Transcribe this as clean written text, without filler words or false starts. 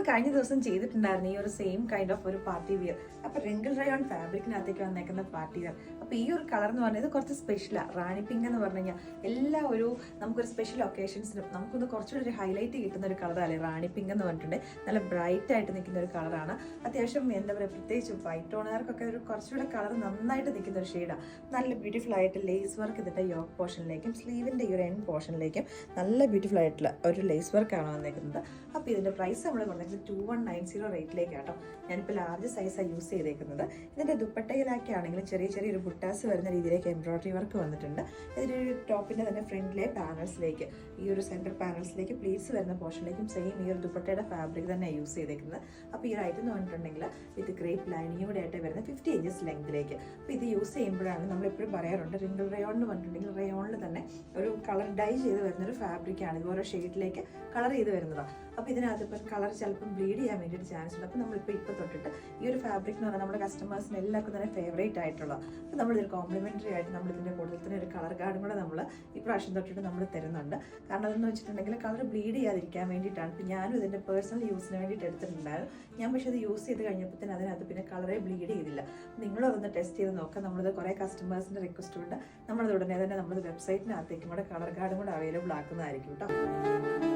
കഴിഞ്ഞ ദിവസം ചെയ്തിട്ടുണ്ടായിരുന്നു ഈ ഒരു സെയിം കൈൻഡ് ഓഫ് ഒരു പാർട്ടി വിയർ. അപ്പൊ റിങ്കിൾ റയോൺ ഫാബ്രിക്കിനകത്തേക്ക് വന്നേക്കുന്ന പാർട്ടി വിയർ. അപ്പൊ ഈ ഒരു കളർ എന്ന് പറഞ്ഞത് കുറച്ച് സ്പെഷ്യലാണ്. റാണി പിങ്ക് എന്ന് പറഞ്ഞു കഴിഞ്ഞാൽ എല്ലാ നമുക്കൊരു സ്പെഷ്യൽ ഒക്കേഷൻസിനും നമുക്കൊന്ന് കുറച്ചുകൂടി ഒരു ഹൈലൈറ്റ് കിട്ടുന്ന ഒരു കളറല്ലേ റാണി പിങ്ക് എന്ന് പറഞ്ഞിട്ടുണ്ടെങ്കിൽ. നല്ല ബ്രൈറ്റ് ആയിട്ട് നിൽക്കുന്ന ഒരു കളറാണ്. അത്യാവശ്യം എന്താ പറയുക, പ്രത്യേകിച്ച് വൈറ്റ് ടോണുകാർക്കൊക്കെ ഒരു കുറച്ചുകൂടെ കളർ നന്നായിട്ട് നിൽക്കുന്ന ഒരു ഷെയ്ഡാണ്. നല്ല ബ്യൂട്ടിഫുൾ ആയിട്ട് ലേസ് വർക്ക് ഇതിന്റെ യോക്ക് പോർഷനിലേക്കും സ്ലീവിന്റെ ഈ ഒരു എൻഡ് പോർഷനിലേക്കും നല്ല ബ്യൂട്ടിഫുൾ ആയിട്ടുള്ള ഒരു ലേസ് വർക്കാണ് വന്നേക്കുന്നത്. അപ്പോൾ ഇതിന്റെ പ്രൈസ് നമ്മൾ പറഞ്ഞത് 2190 റേറ്റിലേക്കാട്ടോ. ഞാനിപ്പോൾ ലാർജ് സൈസാണ് യൂസ് ചെയ്തേക്കുന്നത്. ഇതിന്റെ ദുപ്പട്ടയിലാക്കി ആണെങ്കിലും ചെറിയ ചെറിയൊരു ബുട്ടാസ് വരുന്ന രീതിയിലേക്ക് എംബ്രോയിഡറി വർക്ക് വന്നിട്ടുണ്ട്. ഇതിനൊരു ടോപ്പിന്റെ തന്നെ ഫ്രണ്ടിലെ പാനൽസിലേക്ക്, ഈ ഒരു സെന്റർ പാനൽസിലേക്ക് പ്ലീറ്റ്സ് വരുന്ന പോർഷനിലേക്കും സെയിം ഈ ഒരു ദുപ്പട്ടയുടെ ഫാബ്രിക് തന്നെ യൂസ് ചെയ്തേക്കുന്നത്. അപ്പോൾ ഈ ഒരു ഐറ്റം എന്ന് പറഞ്ഞിട്ടുണ്ടെങ്കിൽ വിത്ത് ഗ്രേപ്പ് ലൈനിങ് കൂടെ ആയിട്ട് വരുന്ന 50 ഇഞ്ചസ് ലെങ്തിലേക്ക്. അപ്പോൾ ഇത് യൂസ് ചെയ്യുമ്പോഴാണ് നമ്മൾ എപ്പോഴും പറയാറുണ്ട്, റിങ്കിൾ റയോൺ എന്ന് പറഞ്ഞിട്ടുണ്ടെങ്കിൽ റയോണിൽ തന്നെ ഒരു കളർ ഡൈ ചെയ്ത് വരുന്നൊരു ഫാബ്രിക്കാണ്. ഇത് ഓരോ ഷെയ്ഡിലേക്ക് കളർ ചെയ്ത് വരുന്നതാണ്. അപ്പോൾ ഇതിനകത്ത് ഇപ്പം കളർ ചിലപ്പം ബ്ലീഡ് ചെയ്യാൻ വേണ്ടിയിട്ട് ചാൻസ് ഉണ്ട്. അപ്പോൾ നമ്മളിപ്പോൾ തൊട്ടിട്ട് ഈ ഒരു ഫാബ്രിക് എന്ന് പറഞ്ഞാൽ നമ്മുടെ കസ്റ്റമേഴ്സിന് എല്ലാവർക്കും തന്നെ ഫേവറേറ്റ് ആയിട്ടുള്ള, അപ്പോൾ നമ്മളിതൊരു കോംപ്ലിമെൻ്ററി ആയിട്ട് നമ്മളിതിൻ്റെ കൂടുതൽ തന്നെ ഒരു കളർ കാർഡും കൂടെ നമ്മൾ ഈ പ്രാവശ്യം തൊട്ടിട്ട് നമ്മൾ തരുന്നുണ്ട്. കാരണം അതെന്ന് വെച്ചിട്ടുണ്ടെങ്കിൽ കളർ ബ്ലീഡ് ചെയ്യാതിരിക്കാൻ വേണ്ടിയിട്ടാണ്. ഇപ്പം ഞാനും ഇതിൻ്റെ പേഴ്സണൽ യൂസിന് വേണ്ടിയിട്ട് എടുത്തിട്ടുണ്ടായിരുന്നു. ഞാൻ പക്ഷേ അത് യൂസ് ചെയ്ത് കഴിഞ്ഞപ്പോൾ തന്നെ അതിനകത്ത് പിന്നെ കളറേ ബ്ലീഡ് ചെയ്തില്ല. നിങ്ങളും അതൊന്ന് ടെസ്റ്റ് ചെയ്ത് നോക്കാം. നമ്മളിത് കുറേ കസ്റ്റമേഴ്സിൻ്റെ റിക്വസ്റ്റ് ഉണ്ട്. നമ്മളത് ഉടനെ തന്നെ നമ്മുടെ വെബ്സൈറ്റിനകത്തേക്കും കൂടെ കളർ കാർഡും കൂടെ അവൈലബിൾ ആക്കുന്നതായിരിക്കും കേട്ടോ.